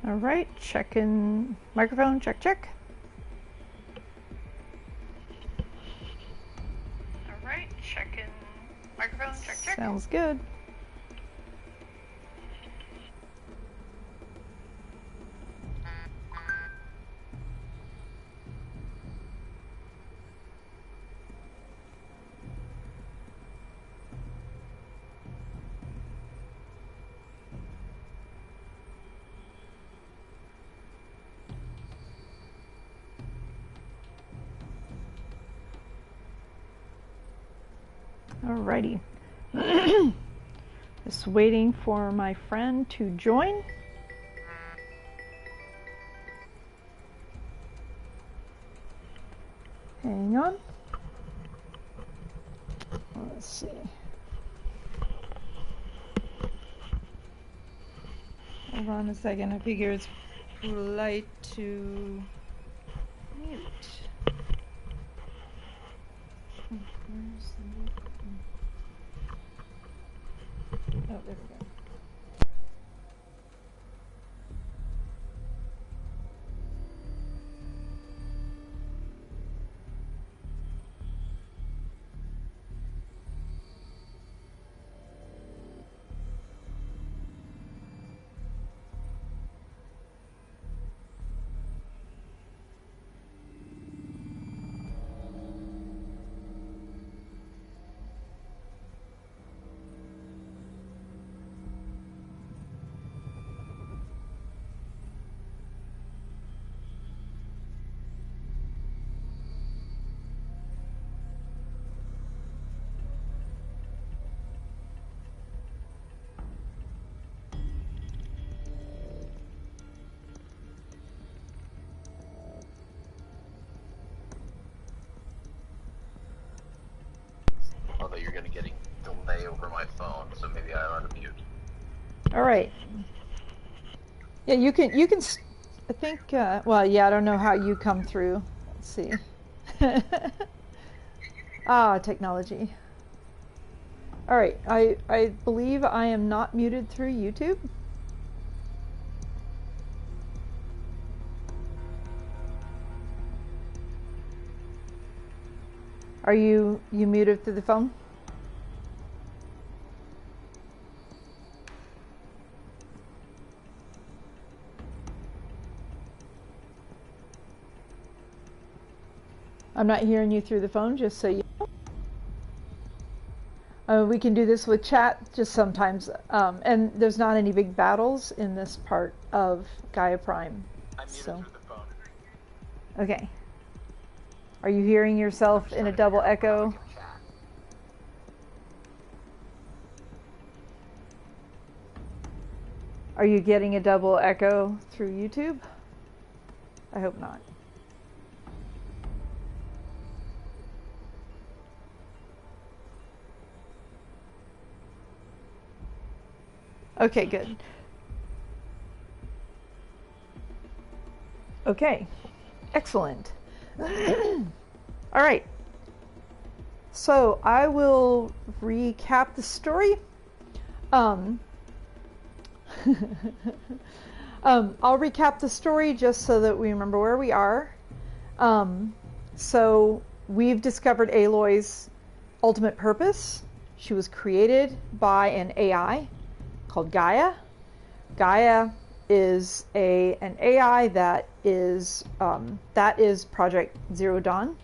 All right, checking microphone, check, check. All right, checking microphone, check, check. Sounds good. Alrighty. Just waiting for my friend to join. Hang on. Let's see. Hold on a second. I figure it's polite to mute. Where's the mute? Oh, there we go. Although you're going to get delay over my phone, so maybe I ought to mute. All right. Yeah, you can. I think. Well, yeah, I don't know how you come through. Let's see. Technology. All right. I believe I am not muted through YouTube. Are you muted through the phone? I'm not hearing you through the phone, just so you know. We can do this with chat just sometimes, and there's not any big battles in this part of Gaia Prime. I'm muted through the phone. Okay. Are you hearing yourself in a double echo? Are you getting a double echo through YouTube? I hope not. Okay, good. Okay, excellent. All right. So I will recap the story. I'll recap the story just so that we remember where we are. So we've discovered Aloy's ultimate purpose. She was created by an AI called Gaia. Gaia is an AI that is Project Zero Dawn.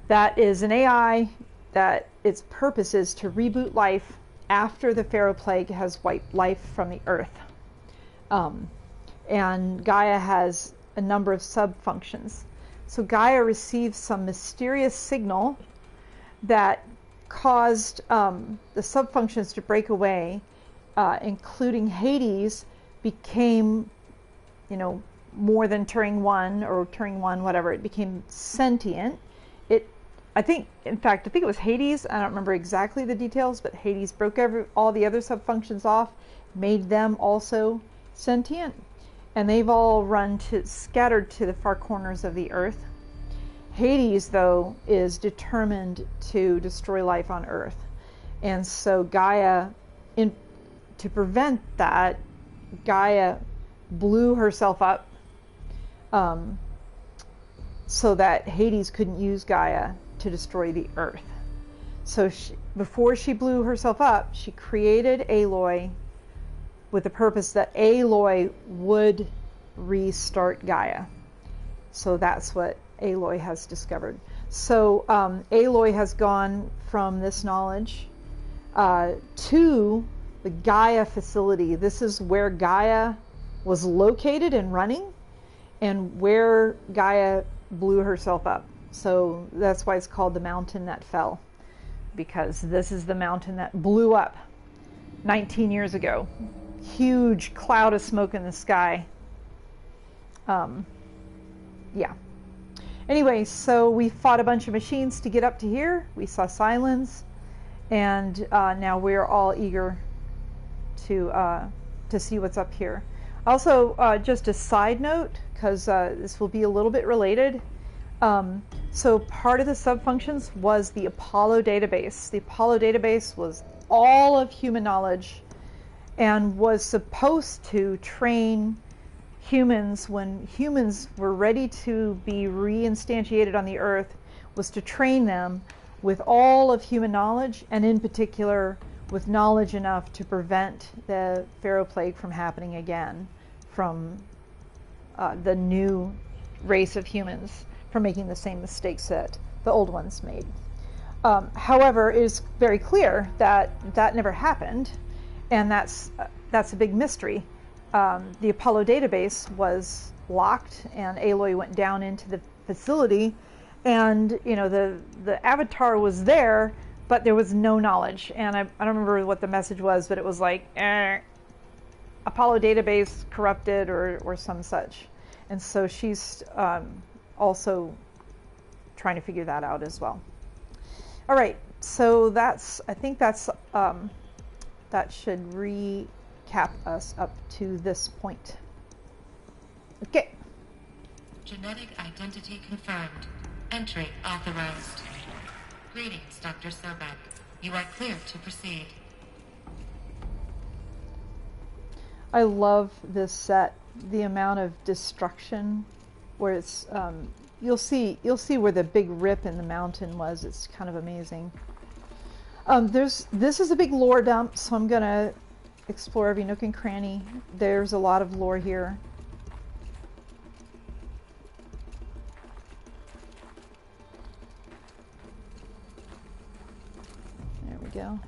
That is an AI that its purpose is to reboot life after the Pharaoh Plague has wiped life from the earth. And Gaia has a number of sub-functions. So Gaia received some mysterious signal that caused the sub-functions to break away, including Hades became, more than Turing 1 or Turing 1, whatever. It became sentient. I think it was Hades. I don't remember exactly the details, but Hades broke all the other sub-functions off, made them also sentient, and they've all scattered to the far corners of the earth. Hades, though, is determined to destroy life on Earth, and so Gaia, to prevent that, Gaia blew herself up so that Hades couldn't use Gaia to destroy the Earth. So before she blew herself up, she created Aloy with the purpose that Aloy would restart Gaia. So that's what Aloy has discovered. So Aloy has gone from this knowledge to the Gaia facility. This is where Gaia was located and running, and where Gaia blew herself up. So that's why it's called the mountain that fell, because this is the mountain that blew up 19 years ago. Huge cloud of smoke in the sky. Yeah. Anyway, so we fought a bunch of machines to get up to here. We saw Silence, and now we're all eager to see what's up here. Also, just a side note, because this will be a little bit related. So part of the subfunctions was the Apollo database. The Apollo database was all of human knowledge and was supposed to train humans when humans were ready to be reinstantiated on the Earth, was to train them with all of human knowledge, and in particular with knowledge enough to prevent the Pharaoh Plague from happening again, from the new race of humans from making the same mistakes that the old ones made. However, it is very clear that that never happened, and that's a big mystery. The Apollo database was locked, and Aloy went down into the facility, and the avatar was there, but there was no knowledge. And I don't remember what the message was, but it was like Apollo database corrupted or some such. And so she's also trying to figure that out as well. All right, so I think that should recap us up to this point. Okay. Genetic identity confirmed. Entry authorized. Greetings, Dr. Sobek. You are clear to proceed. I love this set. The amount of destruction, where it's you'll see where the big rip in the mountain was. It's kind of amazing. This is a big lore dump, so I'm gonna explore every nook and cranny. There's a lot of lore here. There we go.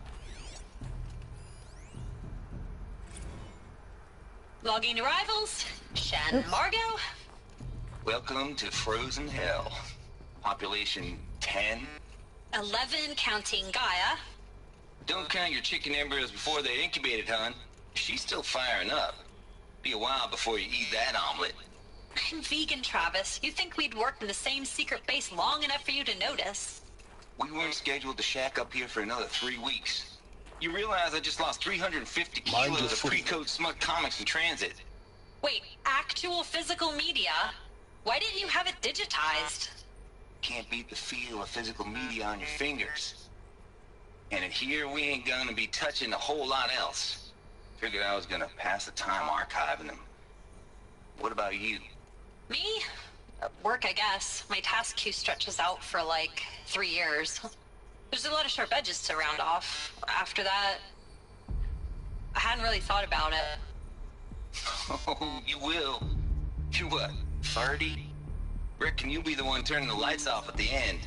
Logging arrivals. Shan Margot. Welcome to Frozen Hell. Population 10. 11 counting Gaia. Don't count your chicken embryos before they incubated, hon. She's still firing up. Be a while before you eat that omelet. I'm vegan, Travis. You think we'd worked in the same secret base long enough for you to notice? We weren't scheduled to shack up here for another 3 weeks. You realize I just lost 350 kilos of pre-code smug comics in transit. Wait, actual physical media? Why didn't you have it digitized? Can't beat the feel of physical media on your fingers. And in here, we ain't gonna be touching a whole lot else. Figured I was gonna pass the time archiving them. What about you? Me? Work, I guess. My task queue stretches out for like 3 years. There's a lot of sharp edges to round off. After that, I hadn't really thought about it. Oh, you will. You're what, 30? Reckon you'll be the one turning the lights off at the end.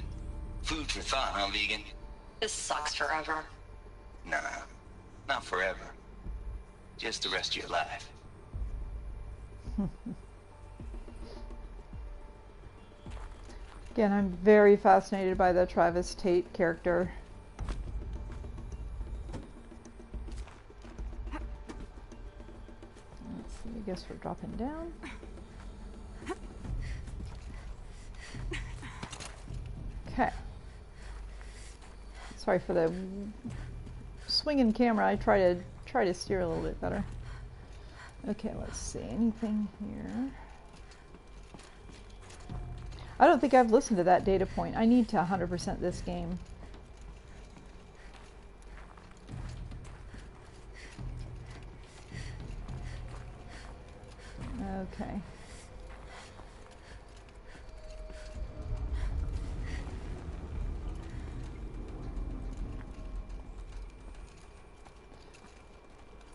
Food for thought, huh, vegan? This sucks forever. Nah, not forever. Just the rest of your life. Again, I'm very fascinated by the Travis Tate character. Let's see, I guess we're dropping down. Okay. Sorry for the swinging camera. I try to steer a little bit better. Okay, let's see. Anything here? I don't think I've listened to that data point. I need to 100% this game. Okay.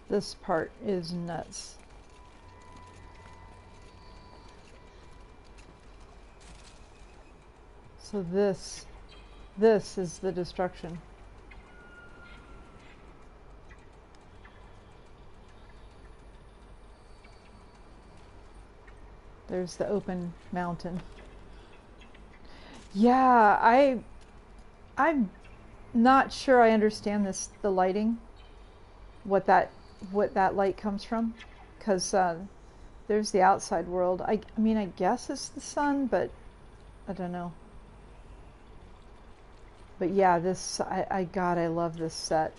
This part is nuts. So this is the destruction. There's the open mountain. Yeah, I'm not sure I understand the lighting. What that light comes from, because there's the outside world. I mean, I guess it's the sun, but I don't know. But yeah, this God, I love this set.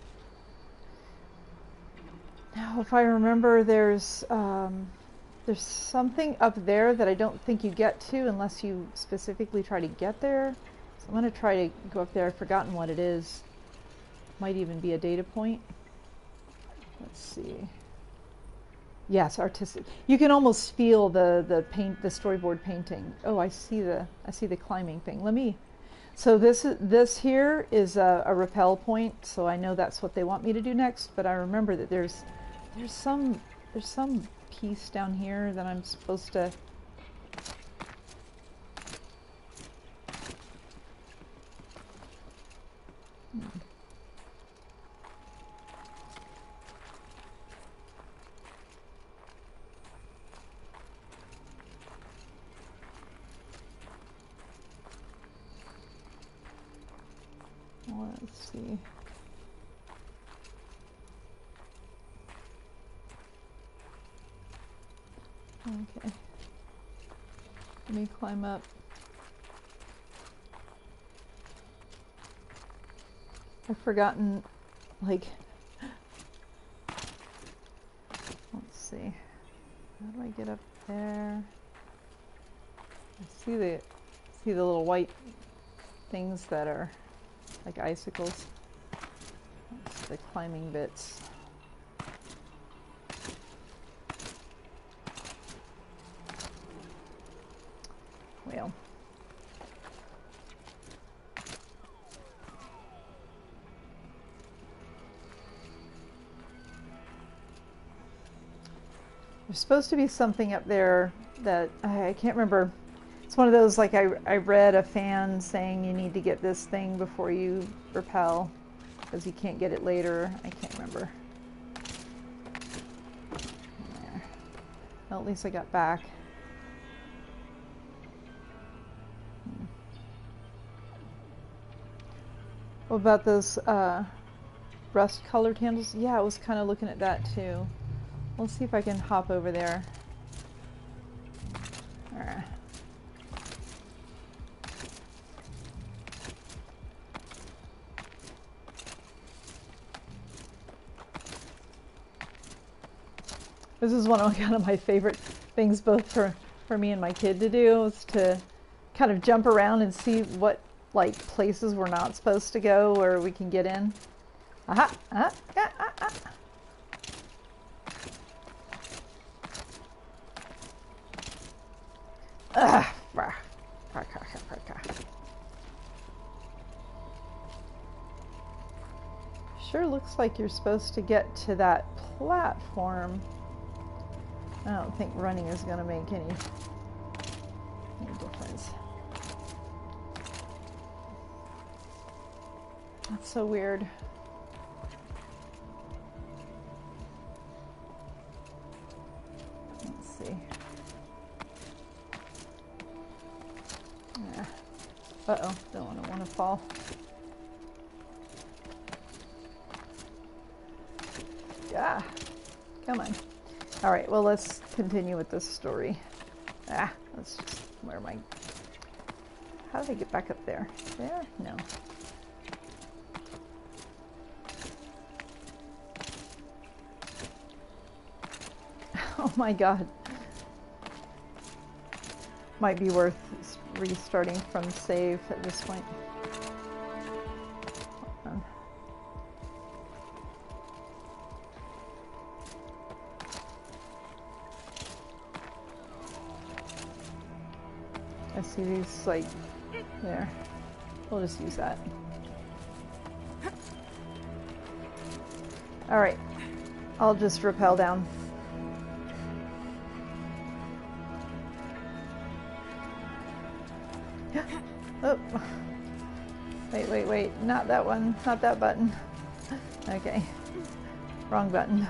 Now, if I remember, there's something up there that I don't think you get to unless you specifically try to get there. So I'm gonna try to go up there. I've forgotten what it is. Might even be a data point. Let's see. Yes, artistic. You can almost feel the storyboard painting. Oh, I see the climbing thing. Let me. So this here is a rappel point. So I know that's what they want me to do next. But I remember that there's some piece down here that I'm supposed to. Let's see. Okay. Let me climb up. I've forgotten, like, let's see. How do I get up there? I see the little white things that are like icicles. That's the climbing bits. Well. There's supposed to be something up there that I can't remember. It's one of those, like, I read a fan saying you need to get this thing before you rappel because you can't get it later. I can't remember. There. Well, at least I got back. What about those rust-colored handles? Yeah, I was kind of looking at that too. Let's see if I can hop over there. Alright. This is one of my favorite things, both for me and my kid to do, is to kind of jump around and see what, like, places we're not supposed to go where we can get in. Aha! Aha! Ah, ah, ah. Ugh. Sure looks like you're supposed to get to that platform. I don't think running is going to make any difference. That's so weird. Let's see. Yeah. Uh-oh, don't want to fall. Ah, come on. All right, well, let's continue with this story. Let's just, where am I? How did I get back up there? There? No. Oh my God. Might be worth restarting from save at this point. Hold on. I see these, like, there. We'll just use that. Alright. I'll just rappel down. Oh. Wait. Not that one. Not that button. Okay. Wrong button.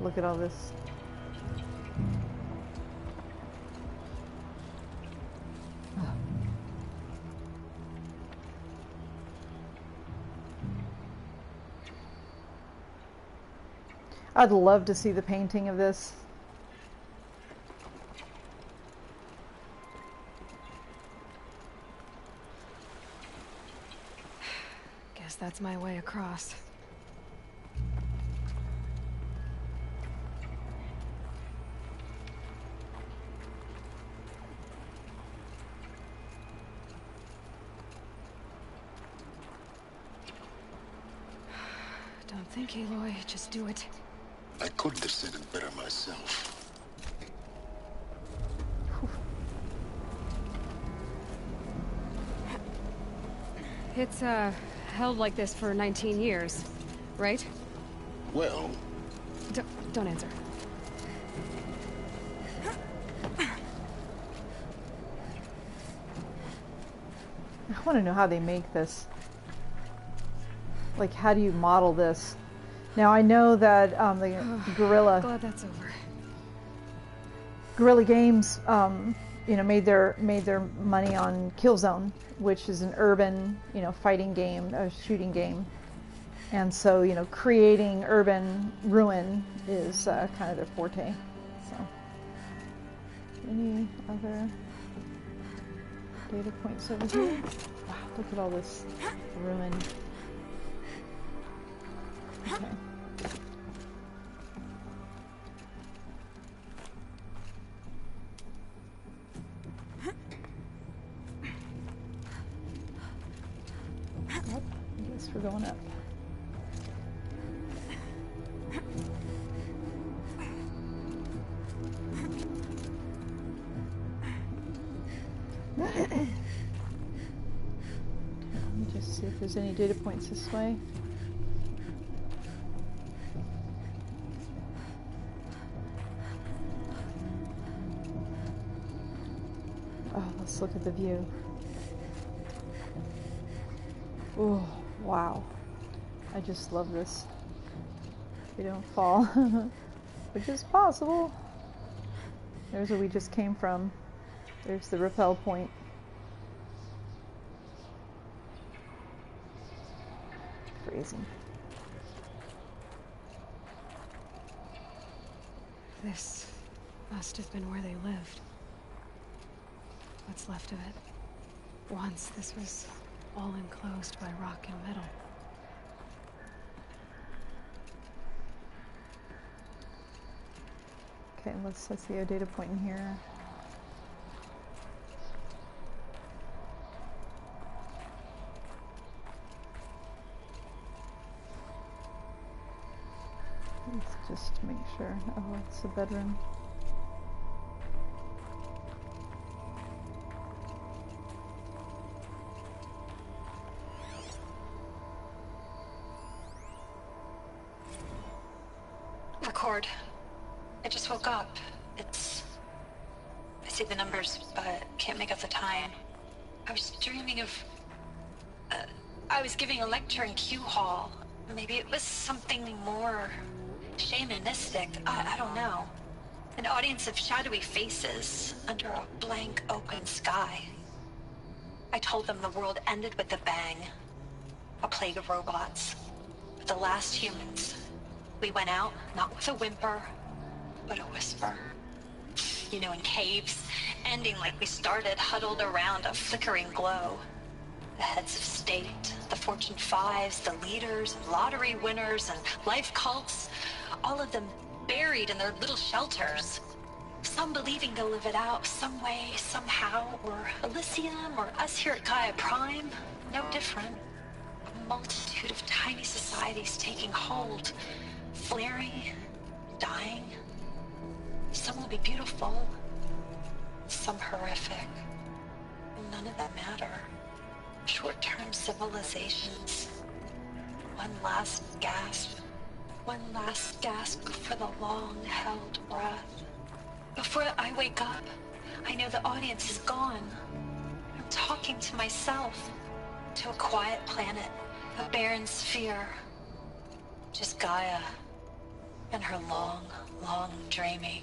Look at all this. I'd love to see the painting of this. Guess that's my way across. Don't think, Aloy. Just do it. I couldn't have said it better myself. It's, held like this for 19 years, right? Well... Don't answer. I want to know how they make this. Like, how do you model this? Now, I know that the Guerrilla... Glad that's over. Guerrilla Games, you know, made their money on Killzone, which is an urban, you know, fighting game, a shooting game. And so, you know, creating urban ruin is kind of their forte. So, any other data points over here? Wow, look at all this ruin. Okay. Yep, I guess we're going up. Let me just see if there's any data points this way. Oh, let's look at the view. Oh, wow. I just love this. We don't fall, which is possible. There's where we just came from. There's the rappel point. Crazy. This must have been where they lived. What's left of it. Once this was all enclosed by rock and metal. Okay, let's see a data point in here. Let's just make sure. Oh, it's a bedroom. Record. I just woke up. I see the numbers, but can't make out the time. I was dreaming of... I was giving a lecture in Q Hall. Maybe it was something more shamanistic. I don't know. An audience of shadowy faces under a blank open sky. I told them the world ended with a bang. A plague of robots. The last humans. We went out, not with a whimper, but a whisper. You know, in caves, ending like we started, huddled around a flickering glow. The heads of state, the Fortune 5s, the leaders, and lottery winners, and life cults, all of them buried in their little shelters. Some believing they'll live it out some way, somehow, or Elysium, or us here at Gaia Prime. No different. multitude of tiny societies taking hold, flaring, dying. Some will be beautiful, some horrific. None of them matter. Short-term civilizations. One last gasp. One last gasp for the long-held breath. Before I wake up, I know the audience is gone. I'm talking to myself. To a quiet planet, a barren sphere. Just Gaia and her long, long dreaming.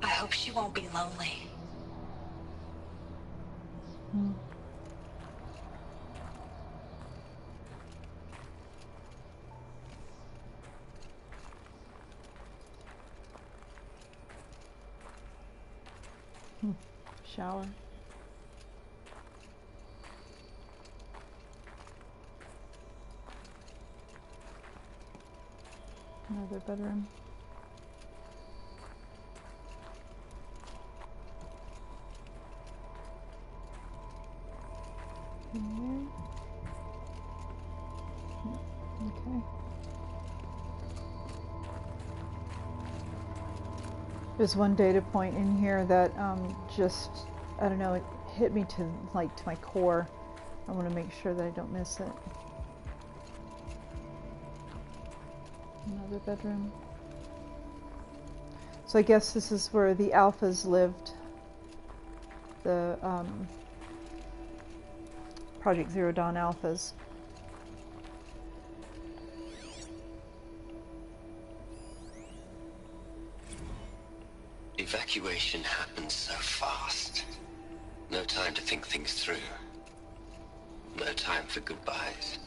I hope she won't be lonely. Shower. Another bedroom. In there. Okay. There's one data point in here that just, I don't know, it hit me to my core. I want to make sure that I don't miss it. Another bedroom. So I guess this is where the alphas lived. The Project Zero Dawn alphas. Evacuation happened so fast. No time to think things through. No time for goodbyes.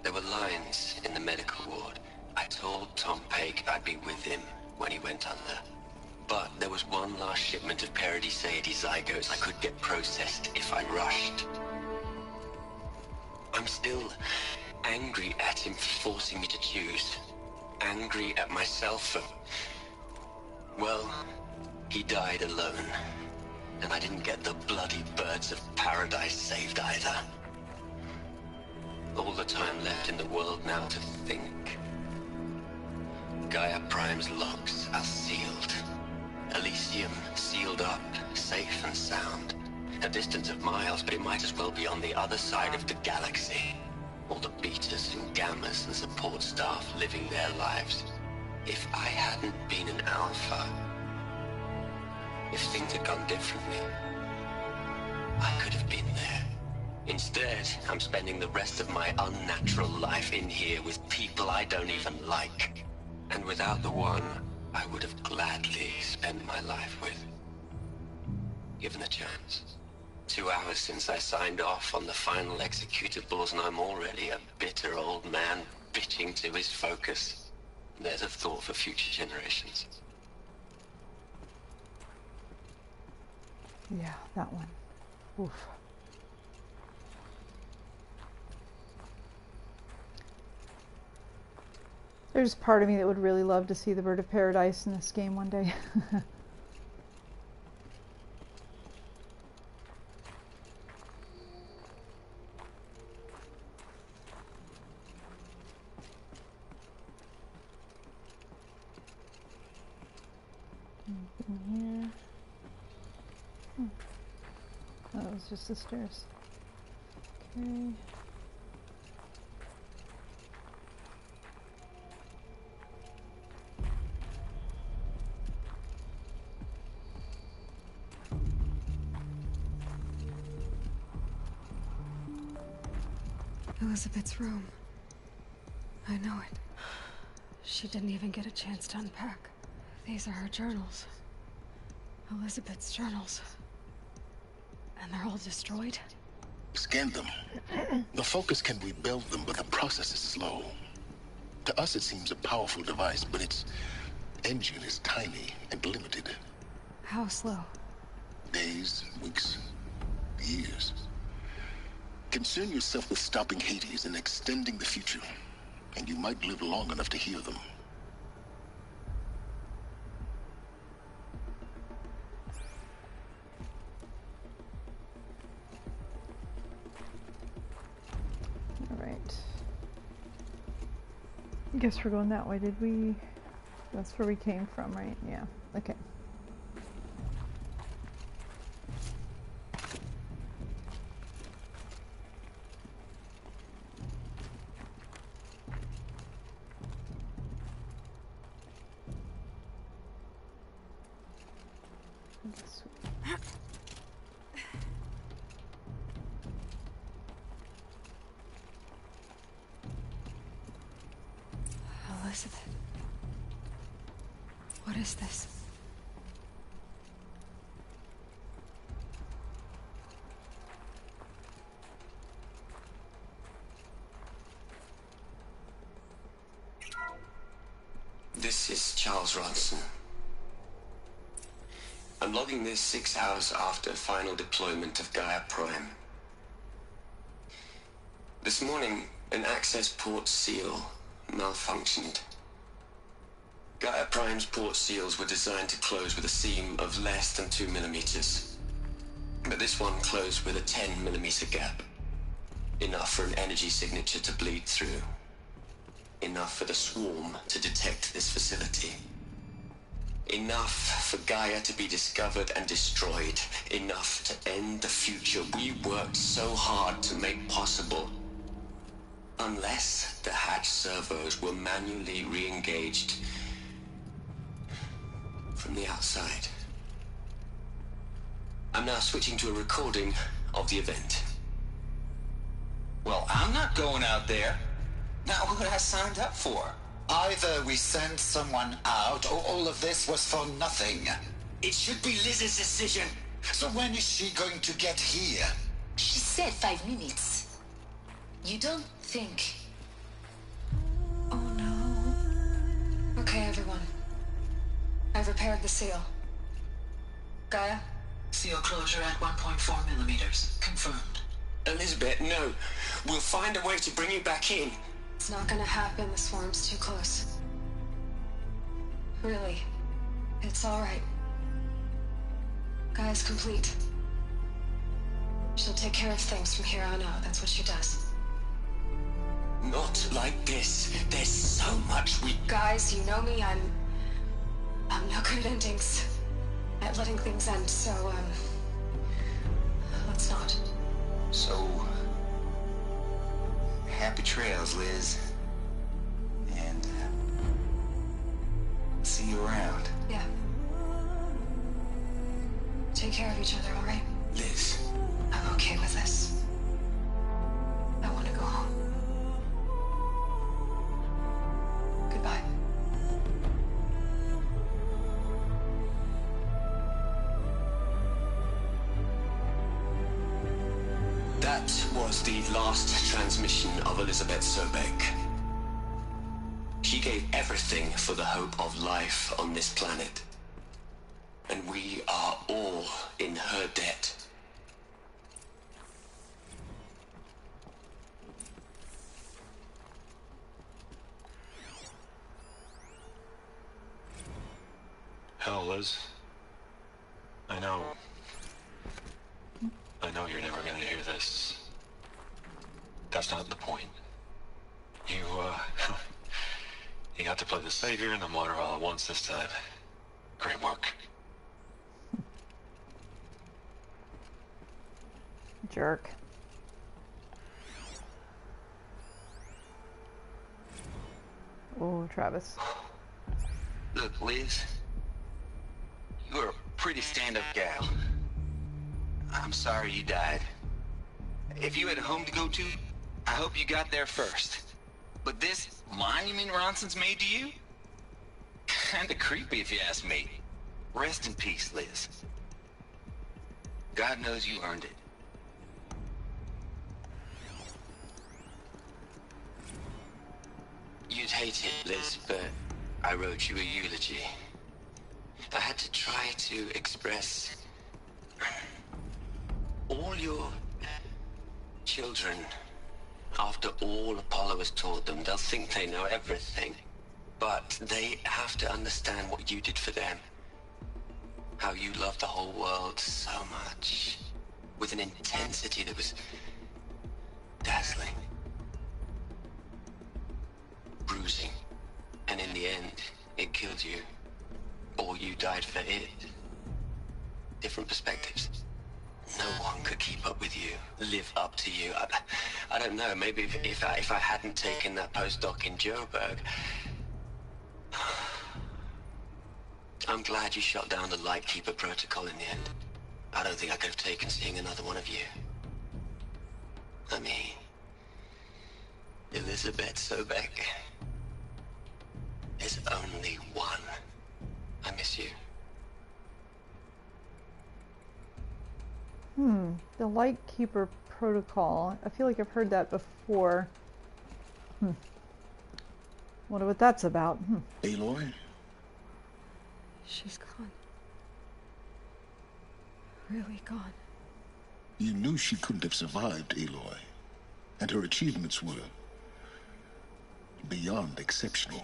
There were lines in the medical ward. I told Tom Pake I'd be with him when he went under. But there was one last shipment of Peridiceidae zygotes I could get processed if I rushed. I'm still angry at him for forcing me to choose. Angry at myself for... well, he died alone. And I didn't get the bloody birds of paradise saved either. All the time left in the world now to think. Gaia Prime's logs are sealed. Elysium sealed up, safe and sound. A distance of miles, but it might as well be on the other side of the galaxy. All the betas and gammas and support staff living their lives. If I hadn't been an alpha, if things had gone differently, I could have been there. Instead, I'm spending the rest of my unnatural life in here with people I don't even like. And without the one I would have gladly spent my life with. Given a chance. 2 hours since I signed off on the final executables, and I'm already a bitter old man bitching to his focus. There's a thought for future generations. Yeah, that one. Oof. There's part of me that would really love to see the Bird of Paradise in this game one day. Anything here? Oh, that was just the stairs. Okay. Elizabeth's room. I know it. She didn't even get a chance to unpack. These are her journals. Elizabeth's journals. And they're all destroyed? Scan them. The focus can rebuild them, but the process is slow. To us, it seems a powerful device, but its engine is tiny and limited. How slow? Days, weeks, years. Concern yourself with stopping Hades and extending the future, and you might live long enough to hear them. All right. Guess we're going that way, did we? That's where we came from, right? Yeah. Okay. Elizabeth. What is this? This is Charles Ronson. I'm logging this 6 hours after final deployment of Gaia Prime. This morning, an access port seal malfunctioned. Gaia Prime's port seals were designed to close with a seam of less than 2 millimeters. But this one closed with a 10 millimeter gap. Enough for an energy signature to bleed through. Enough for the swarm to detect this facility. Enough for Gaia to be discovered and destroyed. Enough to end the future we worked so hard to make possible. Unless the hatch servos were manually re-engaged from the outside. I'm now switching to a recording of the event. Well, I'm not going out there. Not what I signed up for. Either we send someone out, or all of this was for nothing. It should be Liz's decision. So when is she going to get here? She said 5 minutes. You don't think... Oh no. Okay, everyone. I've repaired the seal. Gaia? Seal closure at 1.4 millimeters. Confirmed. Elizabeth, no. We'll find a way to bring you back in. It's not gonna happen. The swarm's too close. Really. It's alright. Gaia's complete. She'll take care of things from here on out. That's what she does. Not like this. There's so much we... Guys, you know me. I'm no good at endings. At letting things end, so, let's not. So... happy trails, Liz. And... see you around. Yeah. Take care of each other, alright? Liz. I'm okay with this. I want to go home. Goodbye. That was the last transmission of Elizabeth Sobek. She gave everything for the hope of life on this planet. And we are all in her debt. Hell, Liz. I know you're never gonna hear this. That's not the point. You, you got to play the savior and the martyr all at once this time. Great work. Jerk. Oh, Travis. Look, Liz. You're a pretty stand-up gal. I'm sorry you died. If you had a home to go to, I hope you got there first. But this monument Ronson's made to you? Kinda creepy if you ask me. Rest in peace, Liz. God knows you earned it. You'd hate it, Liz, but I wrote you a eulogy. I had to try to express all your children. After all Apollo has taught them, they'll think they know everything. But they have to understand what you did for them. How you loved the whole world so much. With an intensity that was dazzling. Bruising. And in the end, it killed you. Or you died for it. Different perspectives. No one could keep up with you, live up to you. I don't know, maybe if I hadn't taken that postdoc in Joburg... I'm glad you shut down the Lightkeeper protocol in the end. I don't think I could have taken seeing another one of you. I mean... Elizabeth Sobek. There's only one. I miss you. The Lightkeeper protocol. I feel like I've heard that before. Wonder what that's about. Aloy? She's gone. Really gone. You knew she couldn't have survived, Aloy. And her achievements were... beyond exceptional.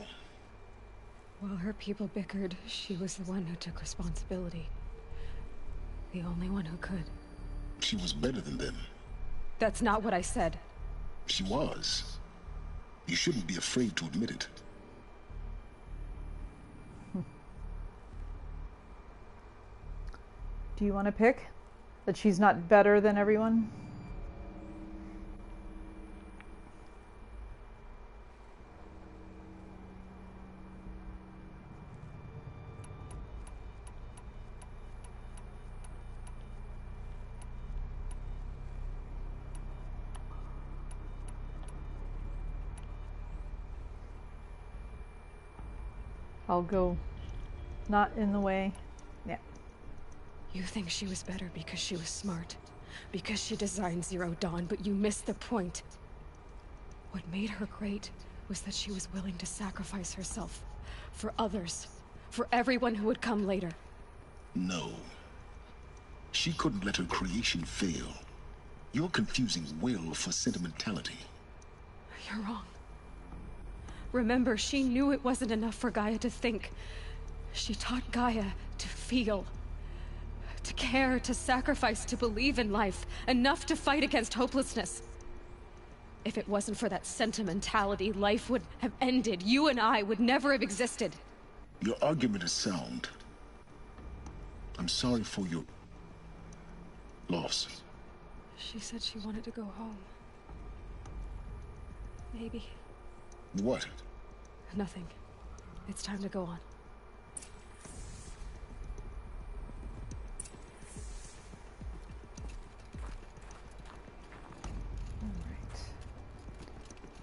While her people bickered, she was the one who took responsibility. The only one who could. She was better than them. That's not what I said. She was. You shouldn't be afraid to admit it. Do you want to pick that she's not better than everyone? I'll go not in the way. Yeah. You think she was better because she was smart, because she designed Zero Dawn, but you missed the point. What made her great was that she was willing to sacrifice herself for others, for everyone who would come later. No. She couldn't let her creation fail. You're confusing will for sentimentality. You're wrong. Remember, she knew it wasn't enough for Gaia to think. She taught Gaia to feel. To care, to sacrifice, to believe in life. Enough to fight against hopelessness. If it wasn't for that sentimentality, life would have ended. You and I would never have existed. Your argument is sound. I'm sorry for your... loss. She said she wanted to go home. Maybe. What? Nothing. It's time to go on.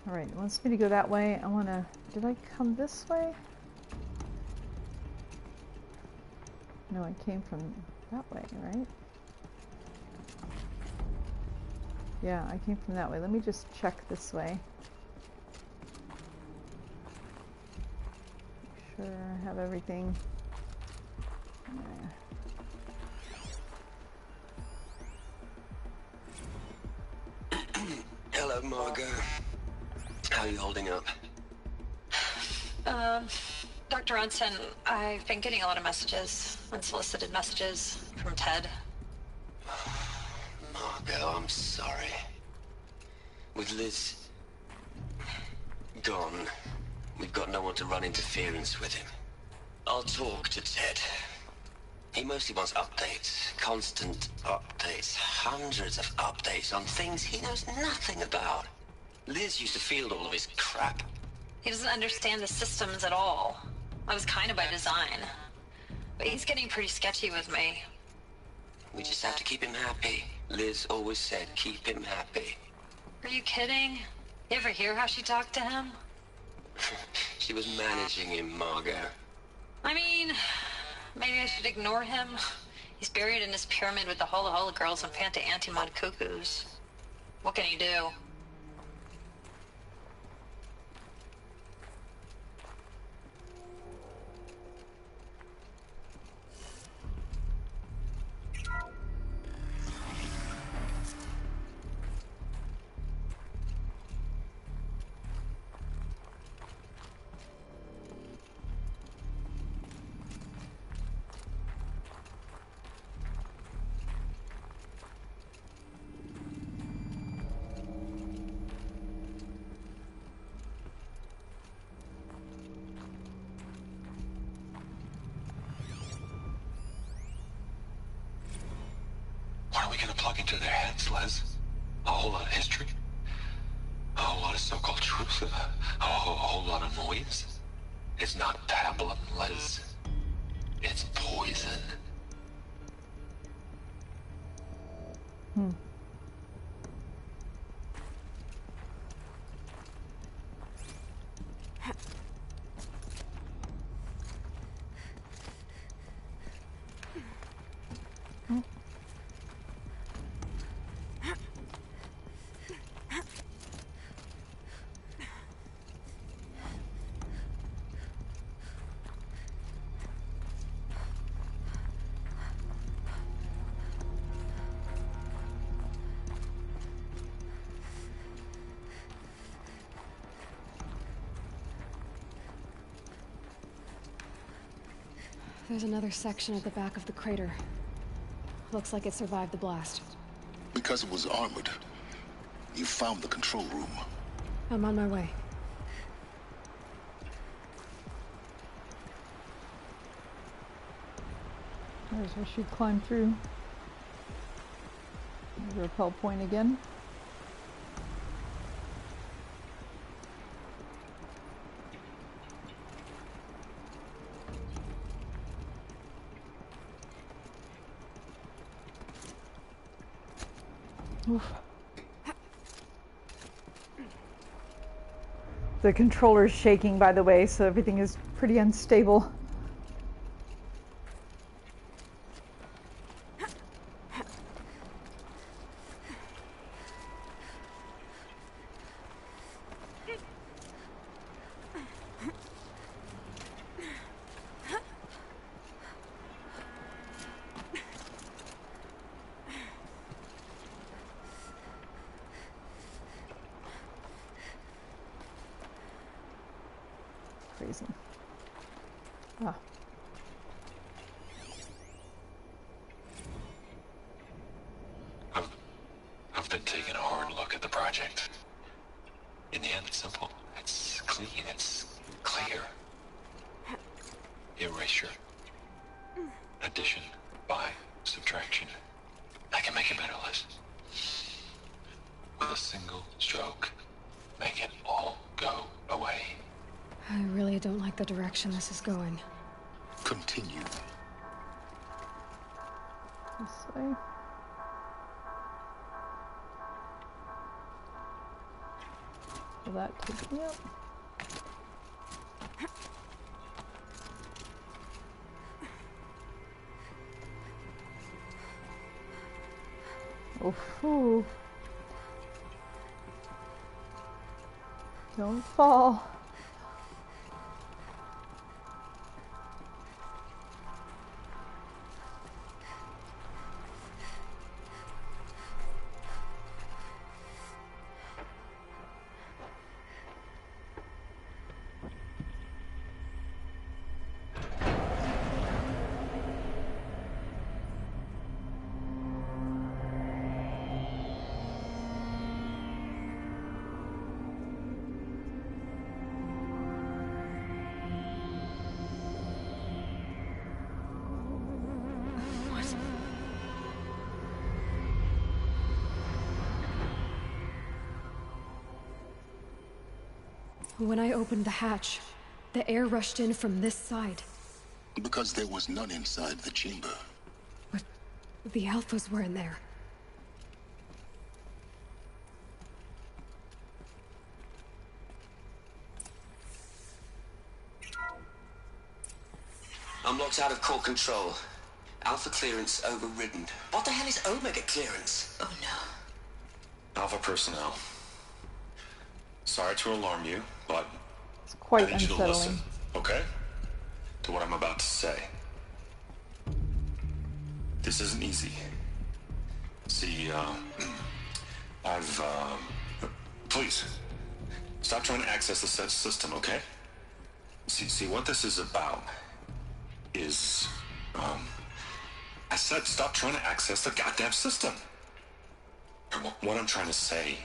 Alright, it wants me to go that way. I want to... Did I come this way? No, I came from that way, right? Yeah, I came from that way. Let me just check this way. Make sure I have everything. Hello, Margot. How are you holding up? Dr. Ronson, I've been getting a lot of messages, unsolicited messages from Ted. Margot, I'm sorry. With Liz gone, we've got no one to run interference with him. I'll talk to Ted. He mostly wants updates, constant updates, hundreds of updates on things he knows nothing about. Liz used to field all of his crap. He doesn't understand the systems at all. I was kind of by design. But he's getting pretty sketchy with me. We just have to keep him happy. Liz always said keep him happy. Are you kidding? You ever hear how she talked to him? She was managing him, Margot. I mean, maybe I should ignore him. He's buried in his pyramid with the Hola Hola girls and Panta Antimod cuckoos. What can he do? we gonna plug into their heads, Les? A whole lot of history? A whole lot of so-called truth? A whole lot of noise? It's not pablum, Les. It's poison. There's another section at the back of the crater. Looks like it survived the blast. Because it was armored, you found the control room. I'm on my way. There's where she climbed through. The rappel point again. Oof. The controller's shaking, by the way, so everything is pretty unstable. Crazy. Ah. I've been taking a hard look at the project. In the end, it's simple. It's clean. It's clear. Erasure. Addition. By. Subtraction. I can make it better, Liz. With a single stroke. Make it all go away. I really don't like the direction this is going. Continue. This way. Will that take me up? Oh, phew. Don't fall. When I opened the hatch, the air rushed in from this side. Because there was none inside the chamber. But the alphas were in there. I'm locked out of core control. Alpha clearance overridden. What the hell is Omega clearance? Oh no. Alpha personnel. Sorry to alarm you, but It's quite I need you to unsettling. listen, okay? To what I'm about to say. This isn't easy. See, please, stop trying to access the system, okay? See, what this is about is, I said stop trying to access the goddamn system. And what I'm trying to say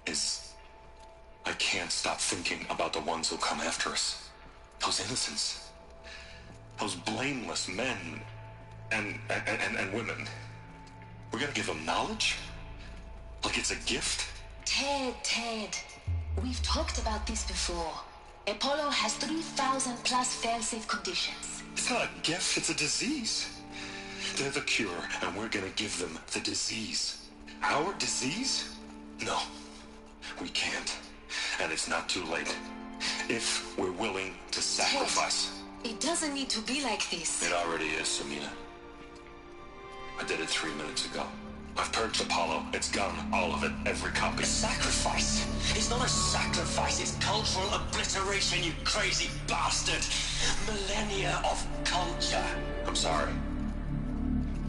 is, I can't stop thinking about the ones who'll come after us. Those innocents. Those blameless men and women. We're gonna give him knowledge? Like it's a gift? Ted. We've talked about this before. Apollo has 3,000 plus fail-safe conditions. It's not a gift, it's a disease. They're the cure, and we're gonna give them the disease. Our disease? No, we can't. And it's not too late. If we're willing to sacrifice. Ted, it doesn't need to be like this. It already is, Samina. I did it 3 minutes ago. I've purged Apollo. It's gone. All of it. Every copy. A sacrifice? It's not a sacrifice. It's cultural obliteration, you crazy bastard. Millennia of culture. I'm sorry.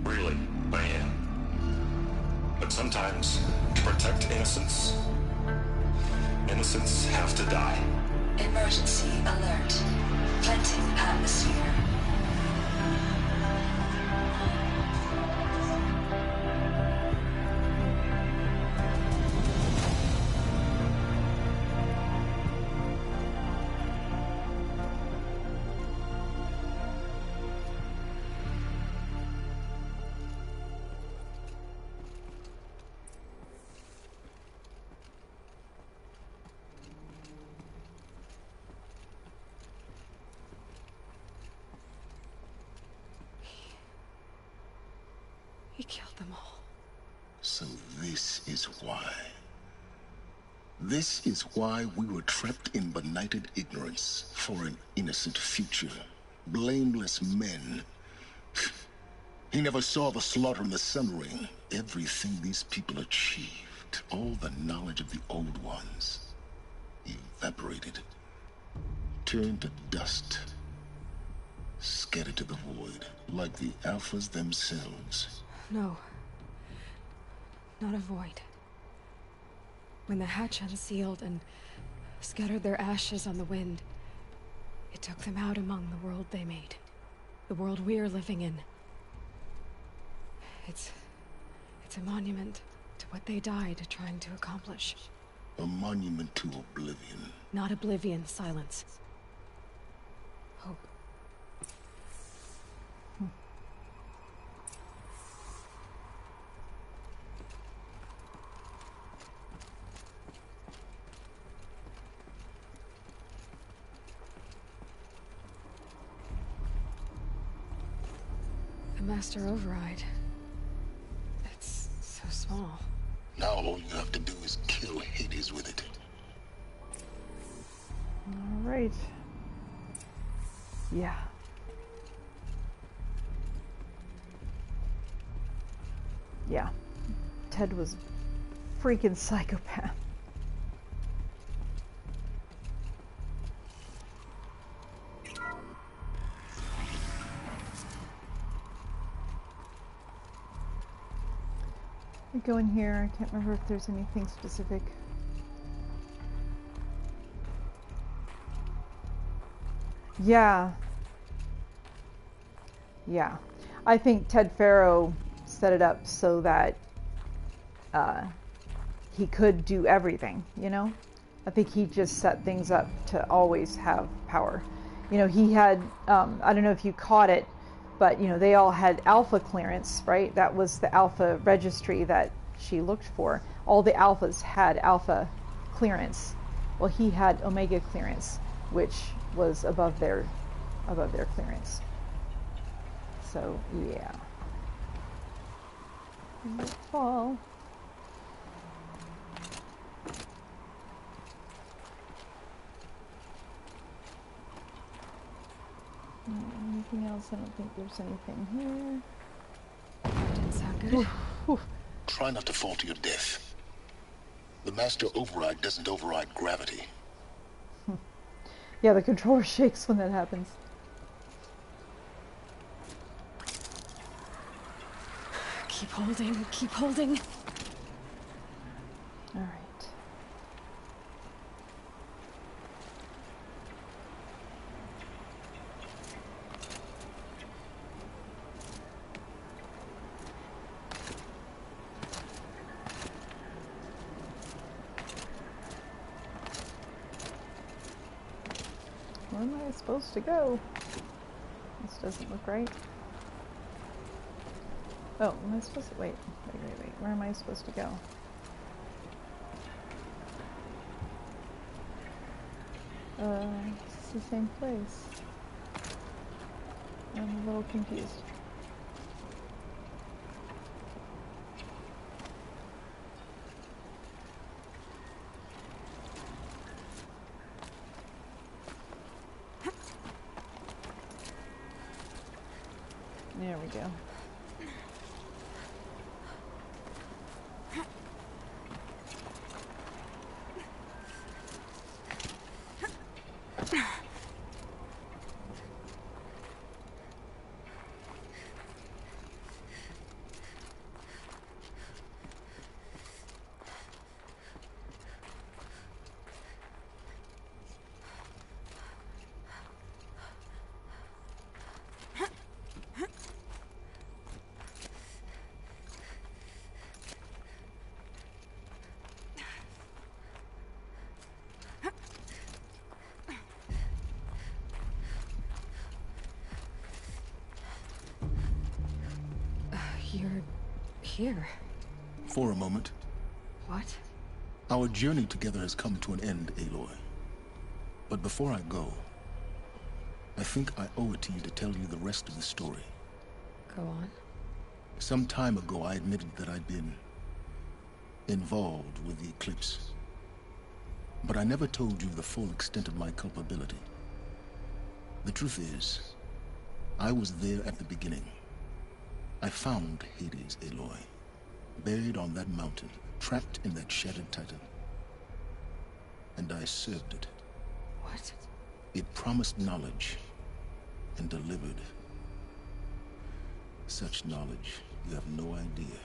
Really, I am. But sometimes, to protect innocence, innocents have to die. Emergency alert. Planting atmosphere. He killed them all. So this is why. This is why we were trapped in benighted ignorance for an innocent future. Blameless men. He never saw the slaughter in the Sun Ring. Everything these people achieved, all the knowledge of the old ones, evaporated, turned to dust, scattered to the void, like the Alphas themselves. No. Not a void. When the hatch unsealed and scattered their ashes on the wind, it took them out among the world they made. The world we're living in. It's a monument to what they died trying to accomplish. A monument to oblivion. Not oblivion, silence. Hope. The Master Override. It's so small. Now all you have to do is kill Hades with it. All right. Yeah. Yeah. Ted was a freaking psychopath. I go in here. I can't remember if there's anything specific. Yeah. Yeah. I think Ted Farrow set it up so that he could do everything, you know? I think he just set things up to always have power. You know, he had, I don't know if you caught it, but, you know, they all had alpha clearance, right? That was the alpha registry that she looked for. All the alphas had alpha clearance. Well, he had omega clearance, which was above their clearance. So, yeah. Fall. Anything else? I don't think there's anything here. That didn't sound good. Oof, oof. Try not to fall to your death. The Master Override doesn't override gravity. Yeah, the controller shakes when that happens. Keep holding, keep holding. All right. Where am I supposed to go? This doesn't look right. Oh, am I supposed to wait? Wait. Where am I supposed to go? It's the same place. I'm a little confused. There we go. You're here. For a moment. What? Our journey together has come to an end, Aloy. But before I go, I think I owe it to you to tell you the rest of the story. Go on. Some time ago, I admitted that I'd been involved with the eclipse. But I never told you the full extent of my culpability. The truth is, I was there at the beginning. I found Hades, Aloy, buried on that mountain, trapped in that shattered titan. And I served it. What? It promised knowledge and delivered. Such knowledge, you have no idea.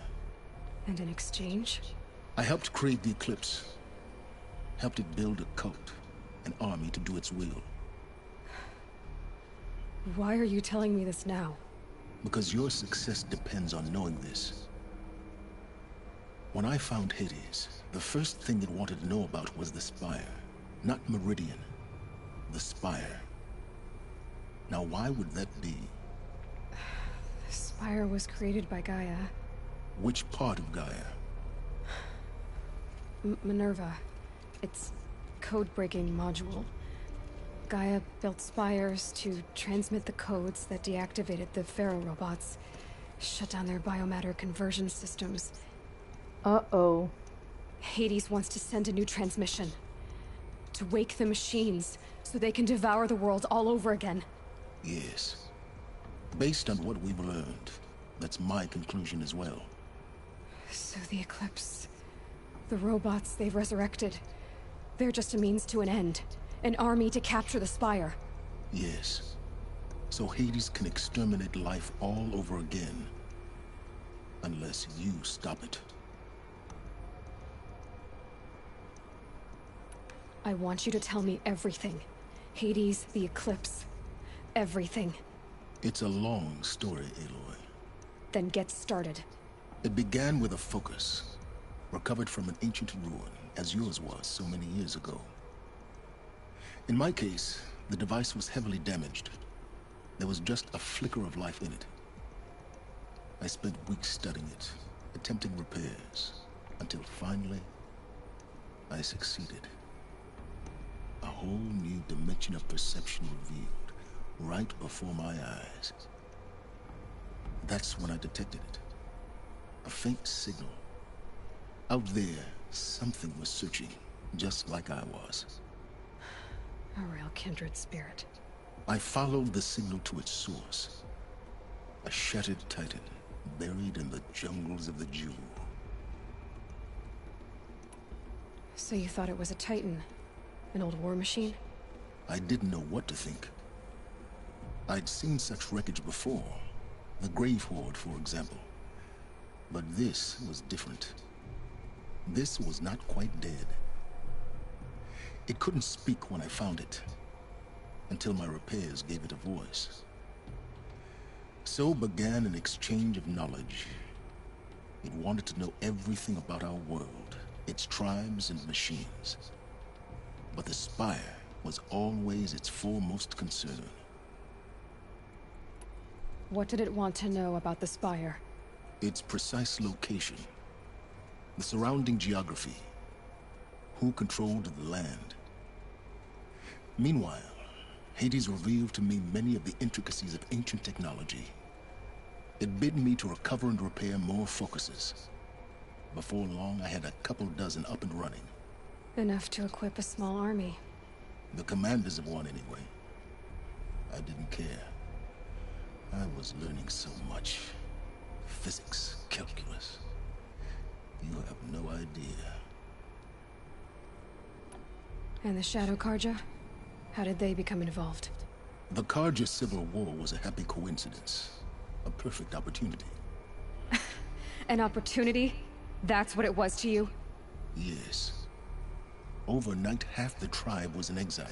And in exchange? I helped create the eclipse. Helped it build a cult, an army to do its will. Why are you telling me this now? Because your success depends on knowing this. When I found Hades, the first thing it wanted to know about was the Spire. Not Meridian. The Spire. Now why would that be? The Spire was created by Gaia. Which part of Gaia? Minerva. Its code-breaking module. Gaia built spires to transmit the codes that deactivated the Pharaoh robots, shut down their biomatter conversion systems. Uh-oh. Hades wants to send a new transmission. To wake the machines, so they can devour the world all over again. Yes. Based on what we've learned, that's my conclusion as well. So the Eclipse... the robots they've resurrected... they're just a means to an end. An army to capture the Spire. Yes. So Hades can exterminate life all over again. Unless you stop it. I want you to tell me everything. Hades, the Eclipse. Everything. It's a long story, Aloy. Then get started. It began with a focus. Recovered from an ancient ruin, as yours was so many years ago. In my case, the device was heavily damaged. There was just a flicker of life in it. I spent weeks studying it, attempting repairs, until finally, I succeeded. A whole new dimension of perception revealed, right before my eyes. That's when I detected it. A faint signal. Out there, something was searching, just like I was. A real kindred spirit. I followed the signal to its source. A shattered titan, buried in the jungles of the Jewel. So you thought it was a titan? An old war machine? I didn't know what to think. I'd seen such wreckage before. The Grave-Hoard, for example. But this was different. This was not quite dead. It couldn't speak when I found it, until my repairs gave it a voice. So began an exchange of knowledge. It wanted to know everything about our world, its tribes and machines. But the Spire was always its foremost concern. What did it want to know about the Spire? Its precise location, the surrounding geography, who controlled the land. Meanwhile, Hades revealed to me many of the intricacies of ancient technology. It bid me to recover and repair more focuses. Before long, I had a couple dozen up and running. Enough to equip a small army. The commanders of one, anyway. I didn't care. I was learning so much. Physics, calculus. You have no idea. And the Shadow Karja? How did they become involved? The Karja Civil War was a happy coincidence. A perfect opportunity. An opportunity? That's what it was to you? Yes. Overnight, half the tribe was in exile,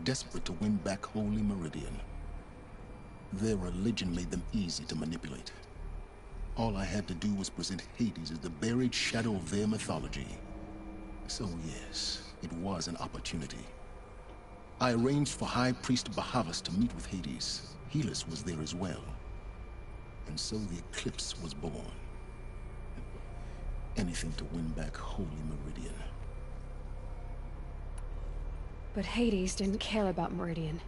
desperate to win back Holy Meridian. Their religion made them easy to manipulate. All I had to do was present Hades as the buried shadow of their mythology. So yes, it was an opportunity. I arranged for High Priest Bahavas to meet with Hades. Helis was there as well. And so the eclipse was born. Anything to win back Holy Meridian. But Hades didn't care about Meridian.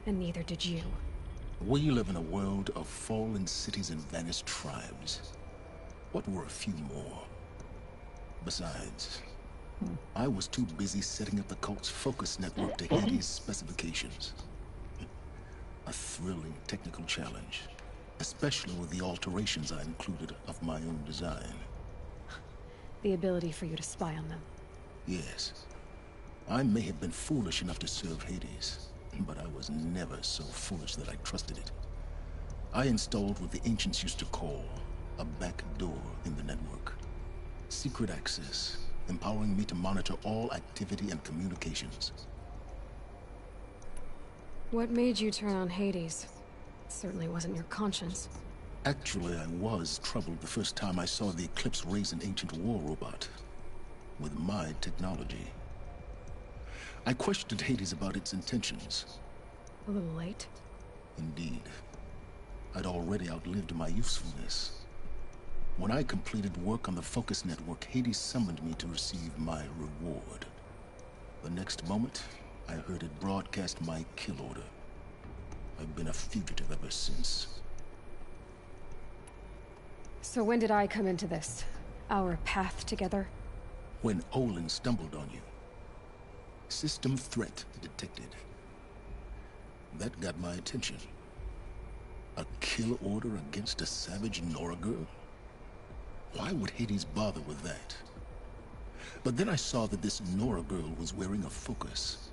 And neither did you. We live in a world of fallen cities and vanished tribes. What were a few more? Besides, I was too busy setting up the cult's focus network to Hades' specifications. A thrilling technical challenge, especially with the alterations I included of my own design. The ability for you to spy on them. Yes. I may have been foolish enough to serve Hades, but I was never so foolish that I trusted it. I installed what the ancients used to call a back door in the network. Secret access, empowering me to monitor all activity and communications. What made you turn on Hades? It certainly wasn't your conscience. Actually, I was troubled the first time I saw the Eclipse raise an ancient war robot. With my technology. I questioned Hades about its intentions. A little late? Indeed. I'd already outlived my usefulness. When I completed work on the Focus Network, Hades summoned me to receive my reward. The next moment, I heard it broadcast my kill order. I've been a fugitive ever since. So when did I come into this? Our path together? When Olin stumbled on you. System threat detected. That got my attention. A kill order against a savage Nora girl? Why would Hades bother with that? But then I saw that this Nora girl was wearing a focus,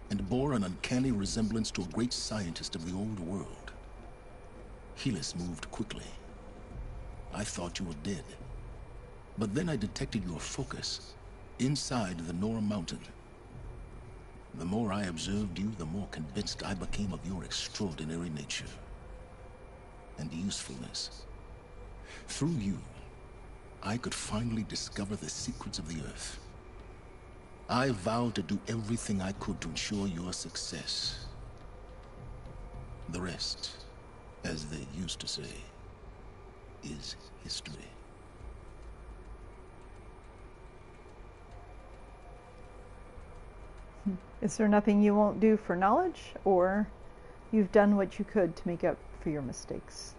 and bore an uncanny resemblance to a great scientist of the old world. Helis moved quickly. I thought you were dead. But then I detected your focus inside the Nora mountain. The more I observed you, the more convinced I became of your extraordinary nature and usefulness. Through you, I could finally discover the secrets of the Earth. I vowed to do everything I could to ensure your success. The rest, as they used to say, is history. Is there nothing you won't do for knowledge, or you've done what you could to make up for your mistakes?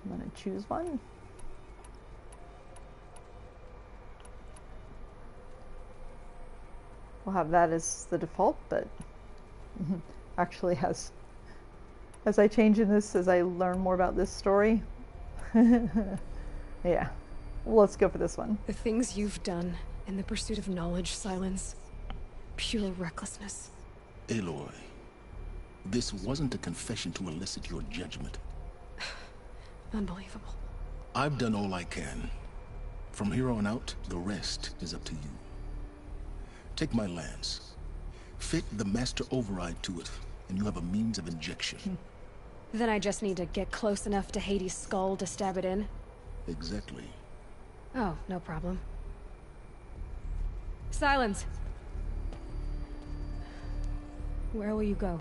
I'm going to choose one. We'll have that as the default, but actually as I change in this, as I learn more about this story, yeah, let's go for this one. The things you've done in the pursuit of knowledge, Silence. Pure recklessness. Aloy, this wasn't a confession to elicit your judgment. Unbelievable. I've done all I can. From here on out, the rest is up to you. Take my lance. Fit the master override to it, and you have a means of injection. Then I just need to get close enough to Hades' skull to stab it in? Exactly. Oh, no problem. Silence! Where will you go?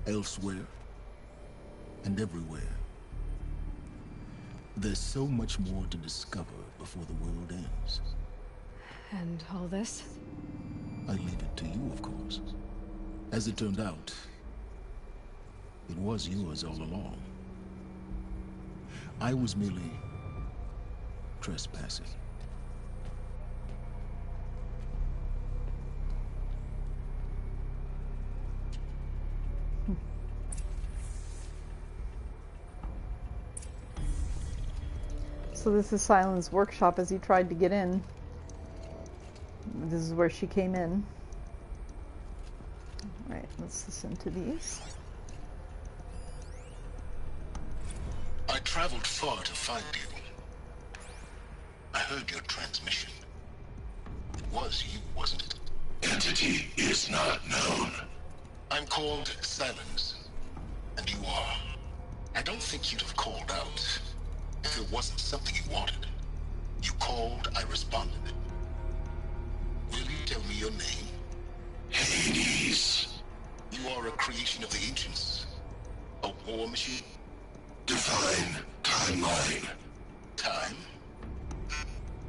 Elsewhere. and everywhere. There's so much more to discover before the world ends. And all this? I leave it to you, of course. As it turned out, it was yours all along. I was merely trespassing. So this is Sylens' workshop as he tried to get in. This is where she came in. Alright, let's listen to these. I traveled far to find you. I heard your transmission. It was you, wasn't it? Entity is not known. I'm called Sylens, and you are. I don't think you'd have called out if it wasn't something you wanted. You called, I responded. Will you tell me your name? Hades. You are a creation of the ancients. A war machine? Divine timeline. Time?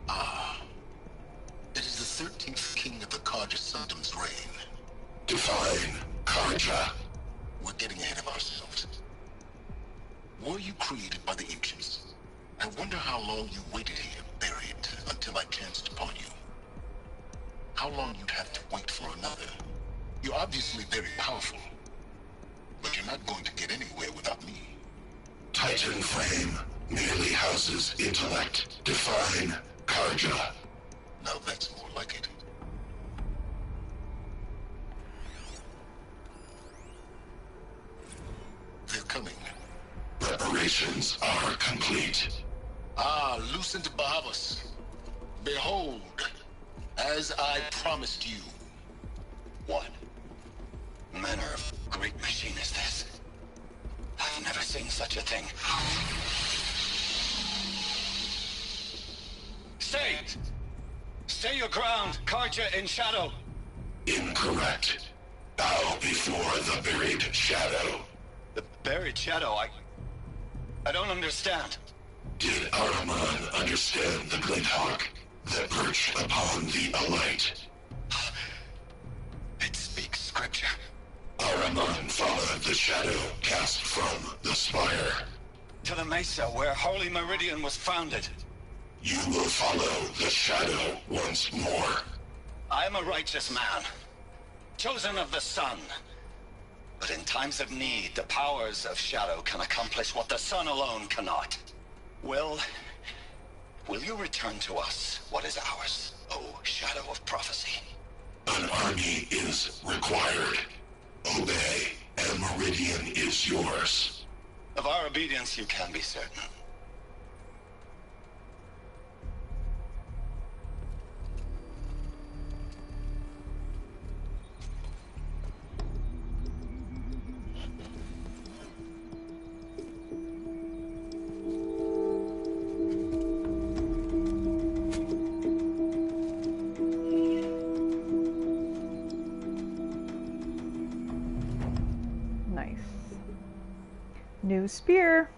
Ah. It is the 13th king of the Karja Sundom's reign. Divine Karja. We're getting ahead of ourselves. Were you created by the ancients? I wonder how long you waited here, buried, until I chanced upon you. How long you'd have to wait for another. You're obviously very powerful, but you're not going to get anywhere without me. Titan Flame merely houses intellect. Divine Karja. Now that's more like it. They're coming. Preparations are complete. Ah, Lucent Bahavas. Behold, as I promised you. What manner of great machine is this? I've never seen such a thing. Stay! Stay your ground, Karja in shadow! Incorrect. Bow before the buried shadow. The buried shadow? I don't understand. Did Ahriman understand the glint hawk that perched upon the alight? It speaks scripture. Ahriman followed the shadow cast from the spire. To the mesa where Holy Meridian was founded. You will follow the shadow once more. I am a righteous man, chosen of the sun. But in times of need, the powers of shadow can accomplish what the sun alone cannot. Will you return to us what is ours, O shadow of prophecy? An army is required. Obey, and Meridian is yours. Of our obedience you can be certain. New spear.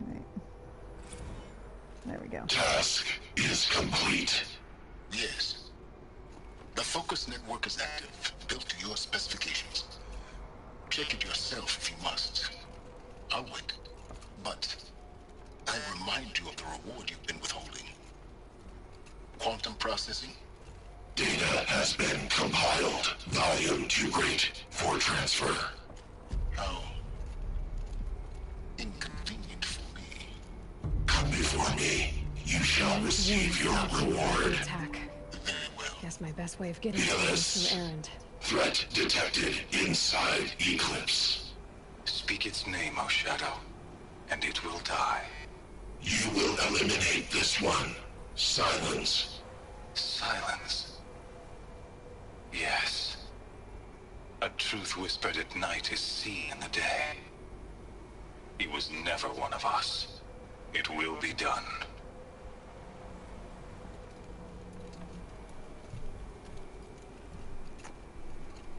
Right. There we go. Task is complete. Yes. The focus network is active, built to your specifications. Check it yourself if you must. I'll wait. But I remind you of the reward you've been withholding. Quantum processing? Data has been compiled. Volume too great for transfer. How inconvenient for me. Come before me. You shall receive your reward. Attack. Very well. Guess my best way of getting to Yes. this new errand. Threat detected inside Eclipse. Speak its name, O Shadow, and it will die. You will eliminate this one. Silence. Silence. Yes. A truth whispered at night is seen in the day. He was never one of us. It will be done.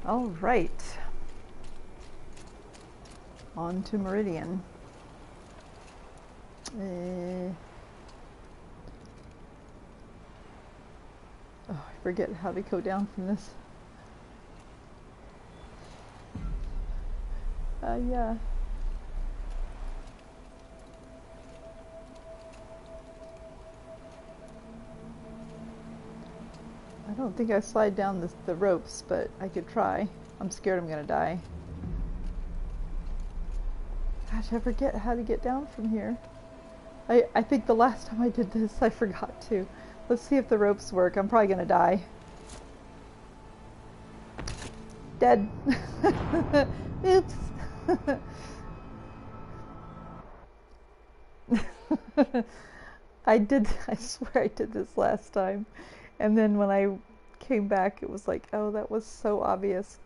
All right. On to Meridian. Oh, I forget how to go down from this. Yeah. I don't think I slide down the ropes, but I could try. I'm scared I'm gonna die. Gosh, I forget how to get down from here. I think the last time I did this, I forgot to. Let's see if the ropes work. I'm probably gonna die. Dead. Oops. I swear I did this last time. And then when I came back, it was like, oh, that was so obvious.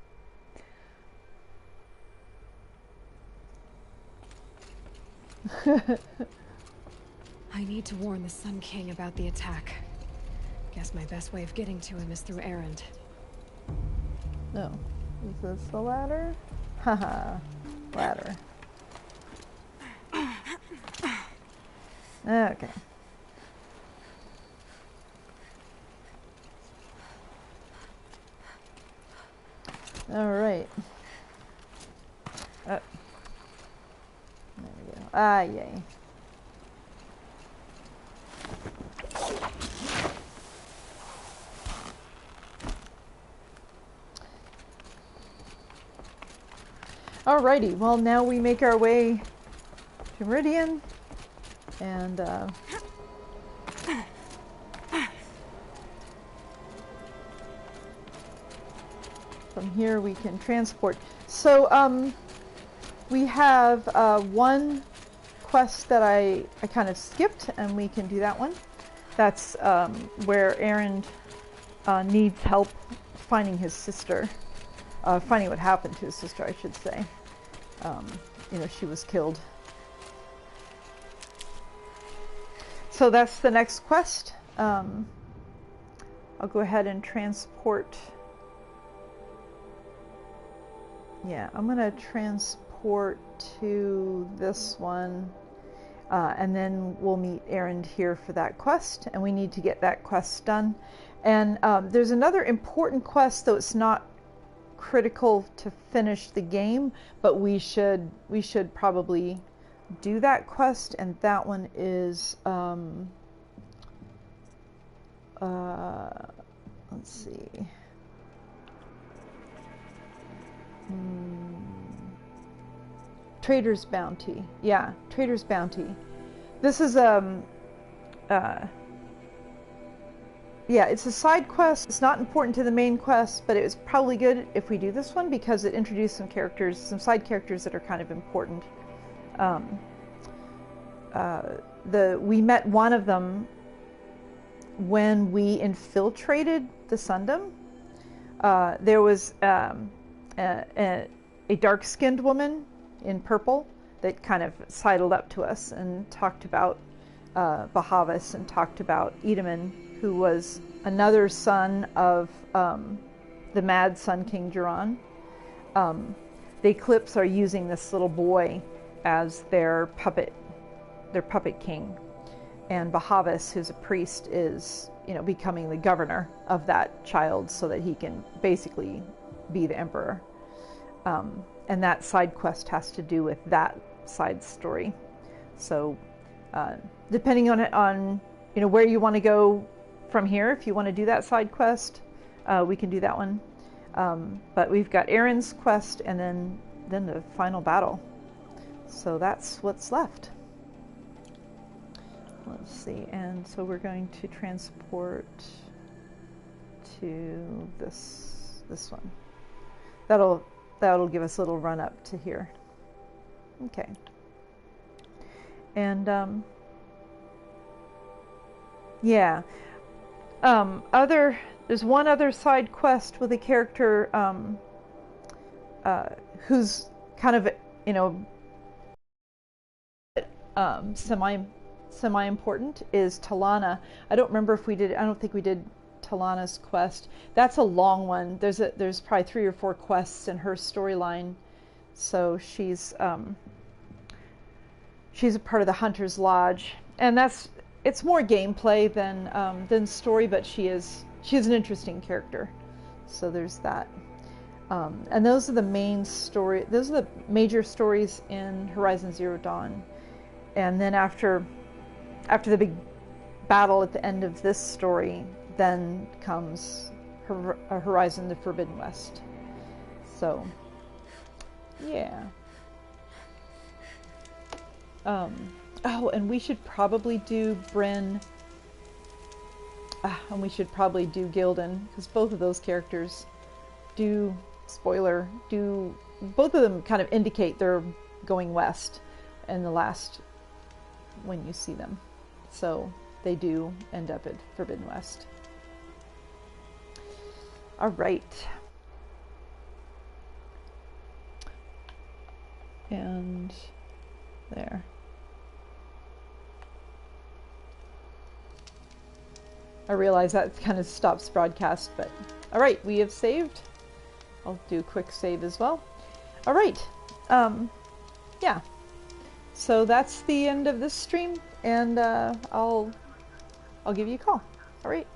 I need to warn the Sun King about the attack. Guess my best way of getting to him is through Erend. No. Is this the ladder? Haha. Ladder. Okay. All right. There we go. Ah, yay. Alrighty, well now we make our way to Meridian, and from here we can transport. So we have one quest that I kind of skipped, and we can do that one. That's where Erend needs help finding his sister. Finding what happened to his sister, I should say. You know, she was killed. So that's the next quest. I'll go ahead and transport. Yeah, I'm going to transport to this one. And then we'll meet Erend here for that quest. And we need to get that quest done. And there's another important quest, though it's not critical to finish the game, but we should probably do that quest, and that one is let's see, Trader's Bounty. Yeah, Trader's Bounty. This is yeah, it's a side quest. It's not important to the main quest, but it was probably good if we do this one because it introduced some characters, some side characters that are kind of important. We met one of them when we infiltrated the Sundom. There was a dark-skinned woman in purple that kind of sidled up to us and talked about Bahavas and talked about Edaman, who was another son of the Mad Sun King Duran. The Eclipse are using this little boy as their puppet king, and Bahavas, who's a priest, is becoming the governor of that child so that he can basically be the emperor. And that side quest has to do with that side story. So depending on where you want to go from here, if you want to do that side quest, we can do that one. But we've got Erend's quest and then the final battle. So that's what's left. Let's see, and so we're going to transport to this one. That'll give us a little run up to here. Okay. And yeah. There's one other side quest with a character who's kind of semi semi-important is Talana. I don't remember if we did. I don't think we did Talana's quest. That's a long one. There's probably 3 or 4 quests in her storyline. So she's a part of the Hunter's Lodge, and it's more gameplay than story, but she's an interesting character. So there's that. And those are the main story. Those are the major stories in Horizon Zero Dawn. And then after the big battle at the end of this story, then comes Horizon: The Forbidden West. So, yeah. Oh, and we should probably do Bryn. And we should probably do Gildun, because both of those characters do, spoiler, both of them kind of indicate they're going west in the last, when you see them. So they do end up at Forbidden West. All right. And there. I realize that kind of stops broadcast, but all right, we have saved. I'll do a quick save as well. All right. Yeah. So that's the end of this stream, and I'll give you a call. All right.